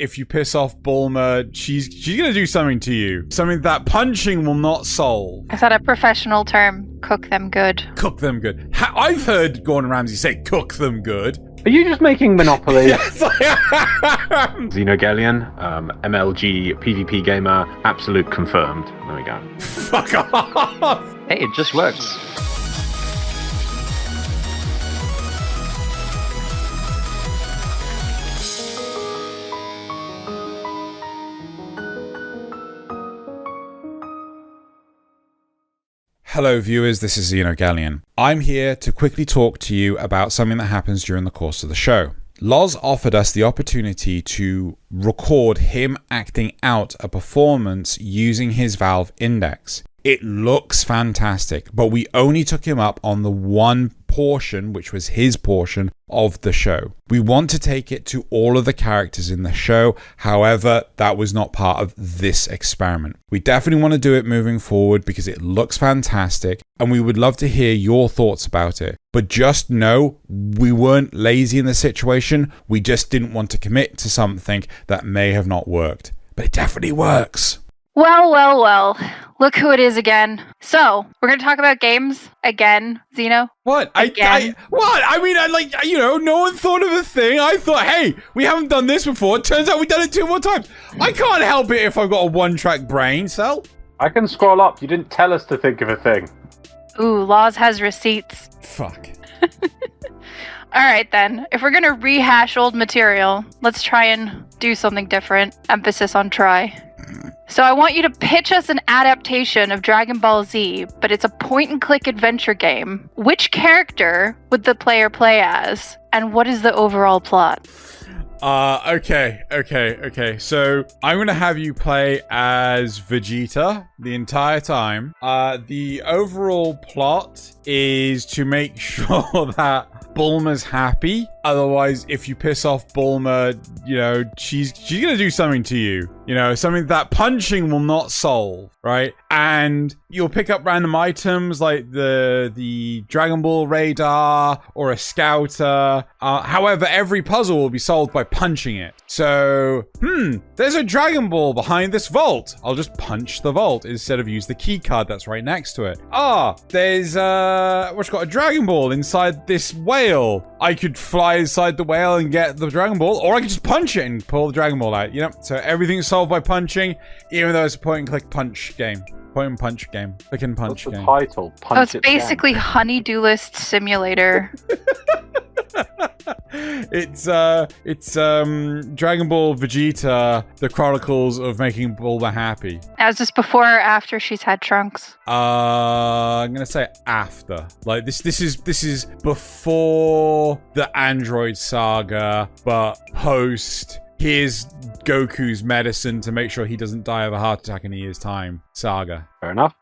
if you piss off Bulma, she's gonna do something to you. Something that punching will not solve. Is that a professional term? Cook them good. Cook them good. I've heard Gordon Ramsay say cook them good. Are you just making Monopoly? Yes, I am. Xenogelion, MLG, PvP gamer, absolute confirmed. There we go. Fuck off. Hey, it just works. Hello viewers, this is Xenogelion. I'm here to quickly talk to you about something that happens during the course of the show. Loz offered us the opportunity to record him acting out a performance using his Valve Index. It looks fantastic, but we only took him up on the one portion, which was his portion of the show. We want to take it to all of the characters in the show. However, that was not part of this experiment. We definitely want to do it moving forward because it looks fantastic and we would love to hear your thoughts about it. But just know we weren't lazy in the situation. We just didn't want to commit to something that may have not worked. But it definitely works. Well. Look who it is again. So, we're going to talk about games again, Xeno. What? Again? What? I mean, no one thought of a thing. I thought, hey, we haven't done this before. It turns out we've done it 2 more times. I can't help it if I've got a one-track brain cell. I can scroll up. You didn't tell us to think of a thing. Ooh, Loz has receipts. Fuck. Alright then, if we're going to rehash old material, let's try and do something different. Emphasis on try. So I want you to pitch us an adaptation of Dragon Ball Z, but it's a point-and-click adventure game. Which character would the player play as, and what is the overall plot? Okay. So I'm going to have you play as Vegeta the entire time. The overall plot is to make sure that Bulma's happy. Otherwise, if you piss off Bulma, she's gonna do something to you. Something that punching will not solve, right? And you'll pick up random items like the Dragon Ball radar or a scouter. However, every puzzle will be solved by punching it. So, there's a Dragon Ball behind this vault. I'll just punch the vault instead of use the key card that's right next to it. There's a Dragon Ball inside this whale. I could fly inside the whale and get the Dragon Ball, or I could just punch it and pull the Dragon Ball out. So everything's solved by punching, even though it's a point-and-click punch game. Point-and-punch game. Click-and-punch game. What's the title? Punch it's basically Honey-Do List Simulator. It's Dragon Ball Vegeta, The Chronicles of Making Bulma Happy. Is this before or after she's had Trunks? I'm gonna say after. Like this is before the Android saga, but post here's Goku's medicine to make sure he doesn't die of a heart attack in a year's time saga. Fair enough.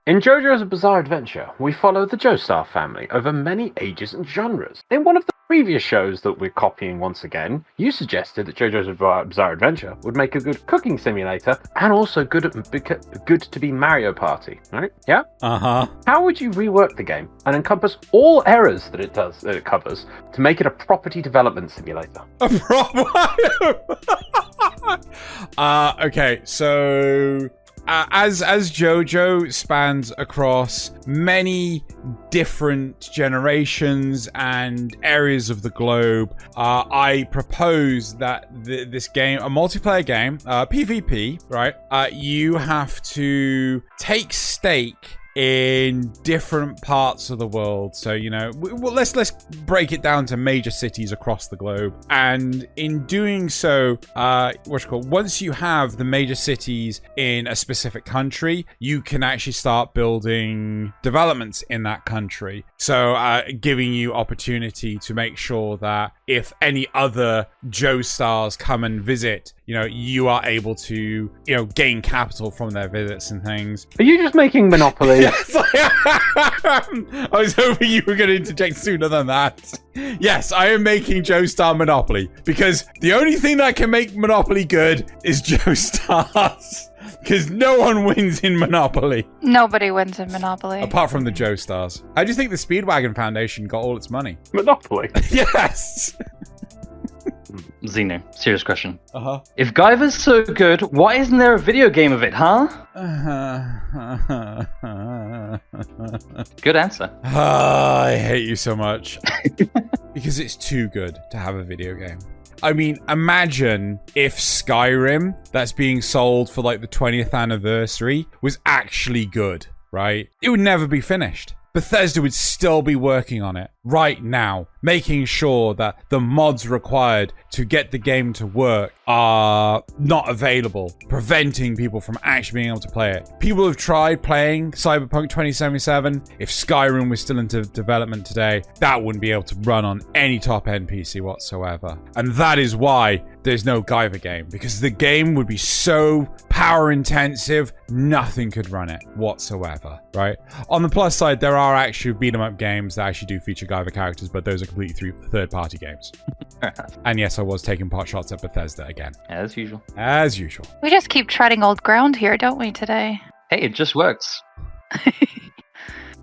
In JoJo's Bizarre Adventure, we follow the Joestar family over many ages and genres. In one of the previous shows that we're copying once again, you suggested that JoJo's Bizarre Adventure would make a good cooking simulator and also good to be Mario Party, right? Yeah? Uh-huh. How would you rework the game and encompass all errors that it covers to make it a property development simulator? Okay, so as JoJo spans across many different generations and areas of the globe, I propose that this game, a multiplayer game, PvP, right? You have to take stake in different parts of the world. So, let's break it down to major cities across the globe. And in doing so, once you have the major cities in a specific country, you can actually start building developments in that country. So, giving you opportunity to make sure that if any other Joestars come and visit, you are able to, gain capital from their visits and things. Are you just making Monopoly? Yes, I am. I was hoping you were going to interject sooner than that. Yes, I am making Joestar Monopoly because the only thing that can make Monopoly good is Joestars. Because no one wins in Monopoly. Nobody wins in Monopoly. Apart from the Joestars. How do you think the Speedwagon Foundation got all its money? Monopoly? Yes. Xeno, serious question. Uh-huh. If Guyver's so good, why isn't there a video game of it, huh? Good answer. I hate you so much. Because it's too good to have a video game. I mean, imagine if Skyrim, that's being sold for like the 20th anniversary, was actually good, right? It would never be finished. Bethesda would still be working on it right now, making sure that the mods required to get the game to work are not available, preventing people from actually being able to play it. People have tried playing Cyberpunk 2077. If Skyrim was still into development today, that wouldn't be able to run on any top-end PC whatsoever. And that is why there's no Guyver game, because the game would be so power-intensive, nothing could run it whatsoever, right? On the plus side, there are actually beat-em-up games that actually do feature Guyver characters, but those are completely third-party games. And yes, I was taking pot shots at Bethesda again. As usual. As usual. We just keep treading old ground here, don't we, today? Hey, it just works.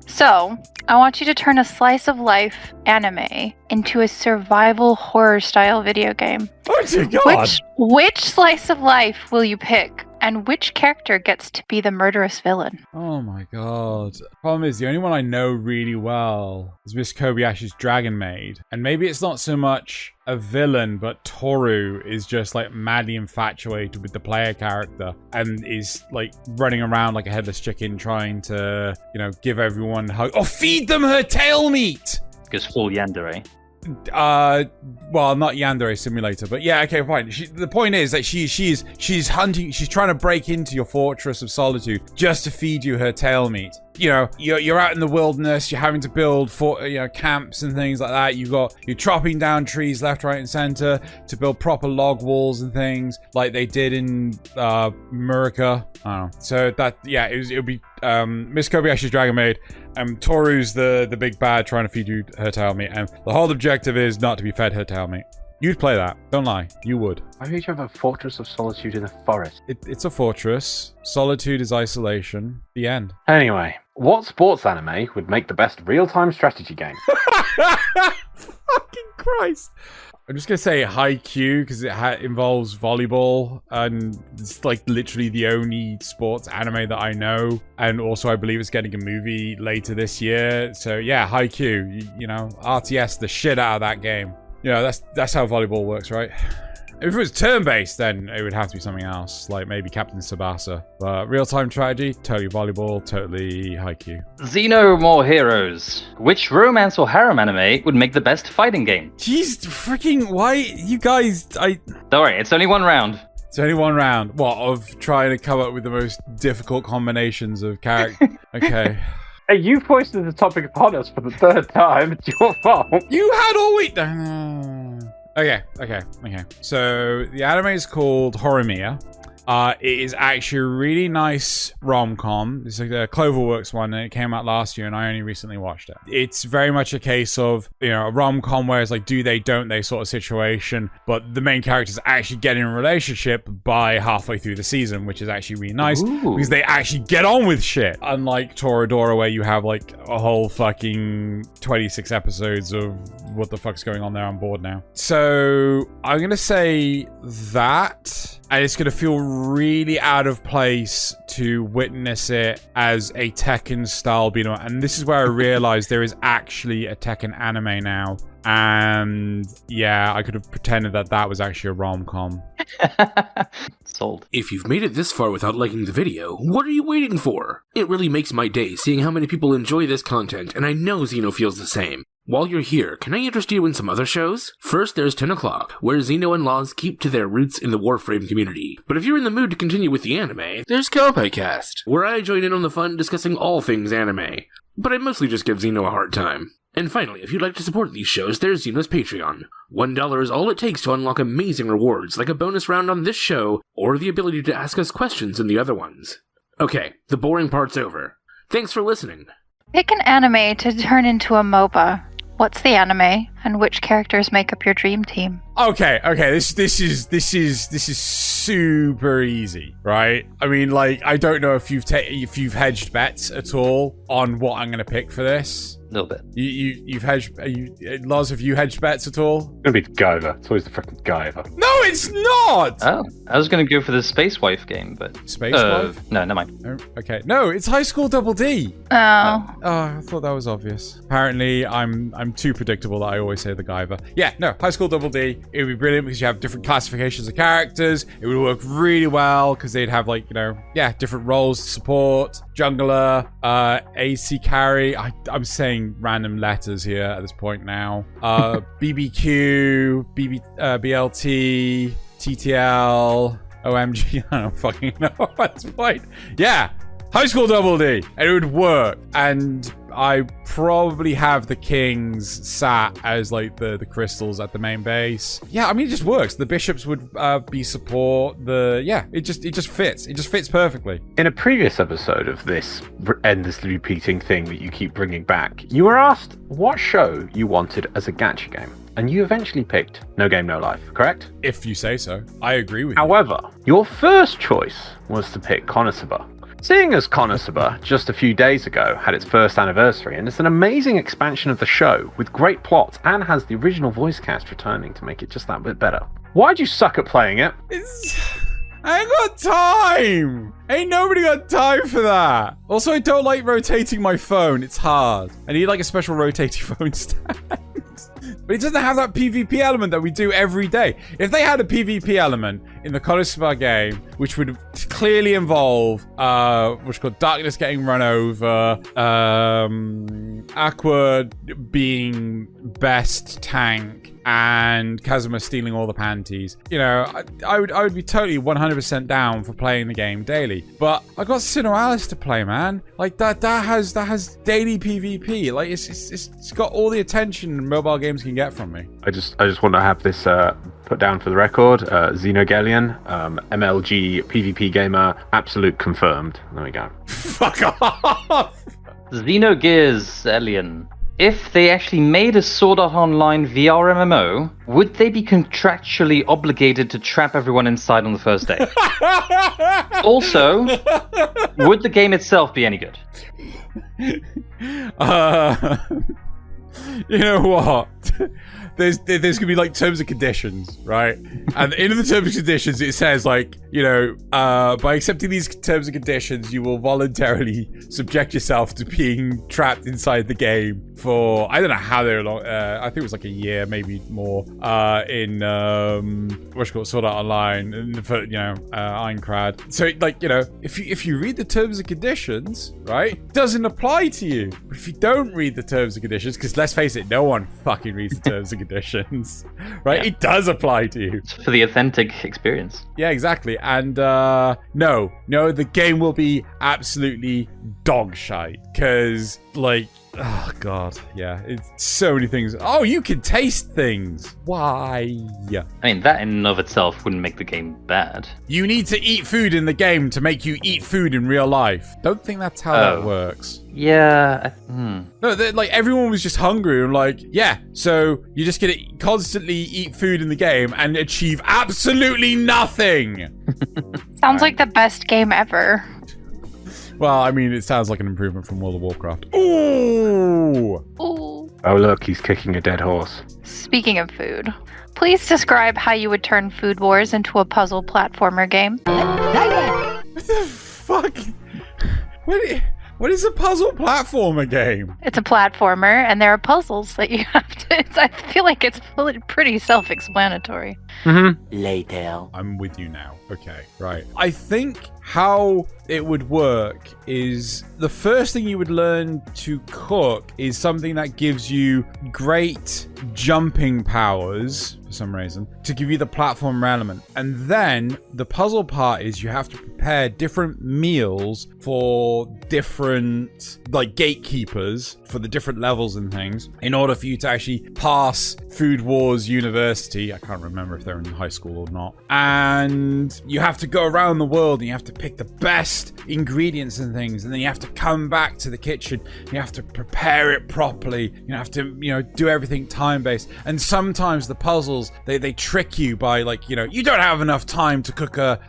So, I want you to turn a slice of life anime into a survival horror style video game. Oh dear God! Which slice of life will you pick? And which character gets to be the murderous villain? Oh my God. Problem is, the only one I know really well is Miss Kobayashi's Dragon Maid. And maybe it's not so much a villain, but Toru is just like madly infatuated with the player character and is like running around like a headless chicken trying to, you know, give everyone hug. Oh, feed them her tail meat! Goes full yandere. Well, not Yandere Simulator, but yeah, okay, fine. The point is that she's hunting, she's trying to break into your fortress of solitude just to feed you her tail meat. You know, you're out in the wilderness, you're having to build camps and things like that. You're chopping down trees left, right, and center to build proper log walls and things like they did in Murica. I don't know. So that, yeah, it'll be Miss Kobayashi's Dragon Maid. Toru's the big bad trying to feed you her tail meat, and the whole objective is not to be fed her tail meat. You'd play that. Don't lie. You would. Why would you have a fortress of solitude in a forest? It's a fortress. Solitude is isolation. The end. Anyway, what sports anime would make the best real-time strategy game? Fucking Christ. I'm just going to say Haikyuu because it involves volleyball, and it's like literally the only sports anime that I know. And also I believe it's getting a movie later this year. So yeah, Haikyuu, you know, RTS the shit out of that game. You know, that's how volleyball works, right? If it was turn-based, then it would have to be something else, like maybe Captain Tsubasa. But real-time strategy, totally volleyball, totally Haikyuu. Xeno More Heroes. Which romance or harem anime would make the best fighting game? Jeez, freaking, why? You guys, Don't worry, it's only one round. It's only one round. What, of trying to come up with the most difficult combinations of character? Okay. Hey, you foisted the topic upon us for the third time. It's your fault. You had all week. Okay. So the anime is called Horimiya. It is actually a really nice rom-com. It's like the Cloverworks one, and it came out last year, and I only recently watched it. It's very much a case of, you know, a rom-com where it's like do they, don't they sort of situation, but the main characters actually get in a relationship by halfway through the season, which is actually really nice. Ooh. Because they actually get on with shit. Unlike Toradora, where you have like a whole fucking 26 episodes of what the fuck's going on there. I'm bored now. So I'm gonna say that, and it's gonna feel really out of place to witness it as a Tekken style beat 'em up. And this is where I realized there is actually a Tekken anime now. And yeah, I could have pretended that was actually a rom-com. Sold. If you've made it this far without liking the video, what are you waiting for? It really makes my day seeing how many people enjoy this content, and I know Xeno feels the same. While you're here, can I interest you in some other shows? First, there's 10 o'clock, where Xeno and Loz keep to their roots in the Warframe community. But if you're in the mood to continue with the anime, there's Kohai Cast, where I join in on the fun discussing all things anime. But I mostly just give Xeno a hard time. And finally, if you'd like to support these shows, there's Xeno's Patreon. $1 is all it takes to unlock amazing rewards, like a bonus round on this show, or the ability to ask us questions in the other ones. Okay, the boring part's over. Thanks for listening. Pick an anime to turn into a MOBA. What's the anime, and which characters make up your dream team? Okay. This is super easy, right? I mean, like, I don't know if you've hedged bets at all on what I'm gonna pick for this. little bit. You've hedged. Loz, have you hedged bets at all? It's gonna be the Guyver. It's always the freaking Guyver. No, it's not. Oh, I was going to go for the Space Wife game, but Space Wife? No, never mind. Oh, okay, no, it's High School Double D. Oh. Oh, I thought that was obvious. Apparently, I'm too predictable that I always say the Guyver. Yeah, no, High School Double D. It would be brilliant because you have different classifications of characters. It would work really well because they'd have different roles: support, jungler, AC carry. I'm saying random letters here at this point now. BBQ, BLT, TTL, OMG. I don't fucking know at this point. Yeah. High School Double D, and it would work. And I probably have the kings sat as like the crystals at the main base. Yeah, I mean it just works. The bishops would be support. It just fits. It just fits perfectly. In a previous episode of this endlessly repeating thing that you keep bringing back, you were asked what show you wanted as a gacha game. And you eventually picked No Game, No Life, correct? If you say so. I agree with you. However, your first choice was to pick Konosuba. Seeing as Konosuba, just a few days ago, had its first anniversary, and it's an amazing expansion of the show with great plots and has the original voice cast returning to make it just that bit better. Why'd you suck at playing it? I ain't got time! Ain't nobody got time for that! Also, I don't like rotating my phone. It's hard. I need like a special rotating phone stand. But it doesn't have that PvP element that we do every day. If they had a PvP element in the Konosuba game, which would clearly involve what's called Darkness getting run over, Aqua being best tank, and Kazuma stealing all the panties, I would be totally 100% down for playing the game daily. But I got Xeno to play, man. Like that has daily PvP. Like it's got all the attention mobile games can get from me. I just want to have this put down for the record. Xenogelion, MLG PvP gamer, absolute confirmed. There we go. Fuck off. Xenogelion. If they actually made a Sword Art Online VR MMO, would they be contractually obligated to trap everyone inside on the first day? Also, would the game itself be any good? You know what? There's gonna be like terms and conditions, right? And in the terms and conditions, it says like, by accepting these terms and conditions, you will voluntarily subject yourself to being trapped inside the game for I don't know how long. I think it was like a year, maybe more. In what's called Sword Art Online, and for Aincrad. So like if you read the terms and conditions, right, it doesn't apply to you. But if you don't read the terms and conditions, because let's face it, no one fucking reads the terms and conditions, right? Yeah. It does apply to you. It's for the authentic experience. Yeah, exactly. And no, the game will be absolutely dog shite because like. Oh god, yeah, it's so many things. Oh, you can taste things. Why? I mean, that in and of itself wouldn't make the game bad. You need to eat food in the game to make you eat food in real life. Don't think that's how that works. Yeah. No, like everyone was just hungry and like, yeah, so you're just gonna constantly eat food in the game and achieve absolutely nothing. Sounds like the best game ever. Well, I mean, it sounds like an improvement from World of Warcraft. Ooh! Ooh. Oh, look, he's kicking a dead horse. Speaking of food, please describe how you would turn Food Wars into a puzzle platformer game. What the fuck? What is a puzzle platformer game? It's a platformer, and there are puzzles that you have to... I feel like it's pretty self-explanatory. Mm-hmm. Later. I'm with you now. Okay, right. I think how it would work is the first thing you would learn to cook is something that gives you great jumping powers for some reason to give you the platform element. And then the puzzle part is you have to prepare different meals for different like gatekeepers for the different levels and things in order for you to actually pass Food Wars University. I can't remember if they're in high school or not. And you have to go around the world and you have to pick the best ingredients and things, and then you have to come back to the kitchen. You have to prepare it properly. You have to, do everything time-based. And sometimes the puzzles, they trick you by like, you don't have enough time to cook a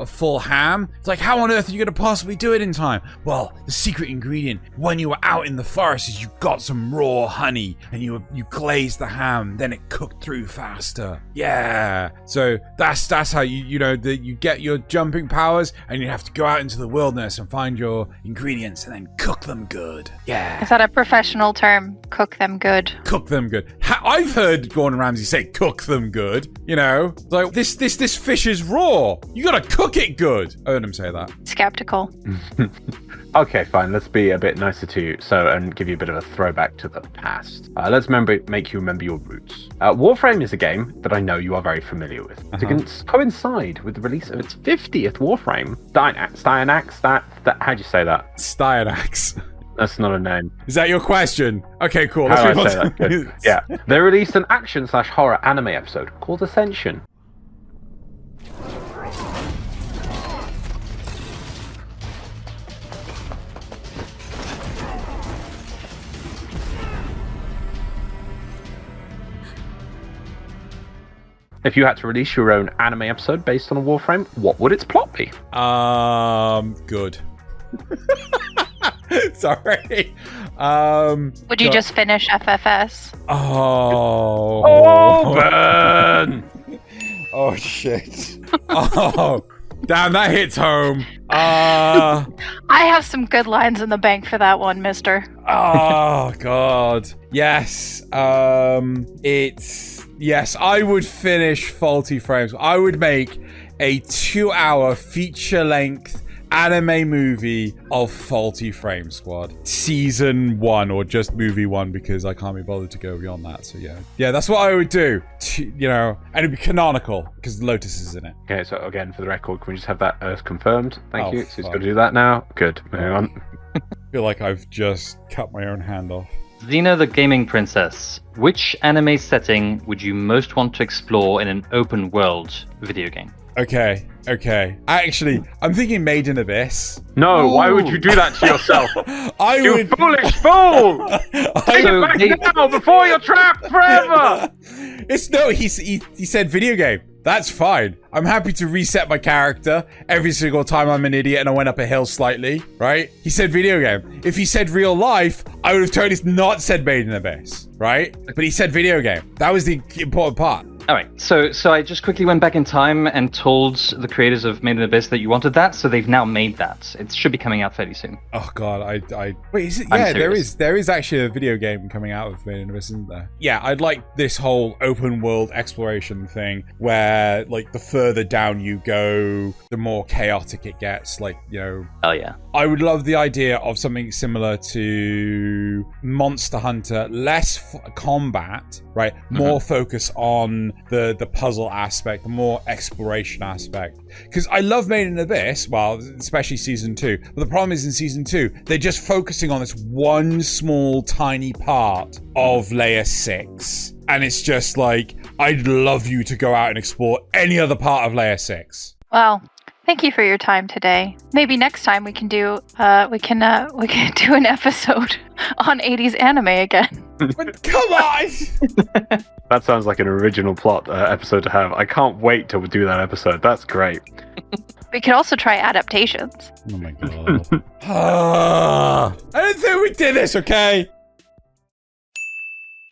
full ham ham. It's like, how on earth are you going to possibly do it in time? Well, the secret ingredient when you were out in the forest is you got some raw honey and you glazed the ham, then it cooked through faster. Yeah. So that's how you get your jumping powers, and you have to go out into the wilderness and find your ingredients and then cook them good. Yeah. Is that a professional term? Cook them good. Cook them good. I've heard Gordon Ramsay say cook them good. You know, like this fish is raw. You gotta cook it good. I heard him say that. Skeptical. Okay, fine. Let's be a bit nicer to you, and give you a bit of a throwback to the past. Let's make you remember your roots. Warframe is a game that I know you are very familiar with. To coincide with the release of its 50th Warframe, how'd you say that? Styanax. That's not a name. Is that your question? Okay, cool. How Let's do I move say on that? Good. Yeah. They released an action/horror anime episode called Ascension. If you had to release your own anime episode based on a Warframe, what would its plot be? Good. Sorry. Would you just finish FFS? Oh, burn! Oh shit. Oh, damn, that hits home. I have some good lines in the bank for that one, mister. Oh god. Yes. Yes, I would finish Faulty Frames. I would make a 2-hour feature-length anime movie of Faulty Frame Squad. Season 1, or just movie 1, because I can't be bothered to go beyond that, so yeah. Yeah, that's what I would do. And it'd be canonical, because Lotus is in it. Okay, so again, for the record, can we just have that confirmed? Thank you. So he's fuck. going to do that now. Good. Moving on. I feel like I've just cut my own hand off. Xeno the Gaming Princess. Which anime setting would you most want to explore in an open world video game? Okay. Actually, I'm thinking Made in Abyss. No, why would you do that to yourself? You foolish fool! Take it back now before you're trapped forever! He said video game. That's fine. I'm happy to reset my character every single time I'm an idiot and I went up a hill slightly, right? He said video game. If he said real life, I would have totally not said Made in Abyss, right? But he said video game. That was the important part. All right, so I just quickly went back in time and told the creators of Made in Abyss that you wanted that, so they've now made that. It should be coming out fairly soon. Oh god, wait, is it? Yeah, there is actually a video game coming out of Made in Abyss, isn't there? Yeah, I'd like this whole open world exploration thing where, like, the further down you go, the more chaotic it gets. Like, Oh yeah. I would love the idea of something similar to Monster Hunter, less combat, right? More focus on the puzzle aspect, the more exploration aspect. Because I love Made in Abyss, well, especially Season 2. But the problem is in Season 2, they're just focusing on this one small, tiny part of Layer 6. And it's just like, I'd love you to go out and explore any other part of Layer 6. Well, thank you for your time today. Maybe next time we can do we can do an episode on 80s anime again. But come on! That sounds like an original plot episode to have. I can't wait till we do that episode. That's great. We could also try adaptations. Oh my god. I didn't think we did this, okay?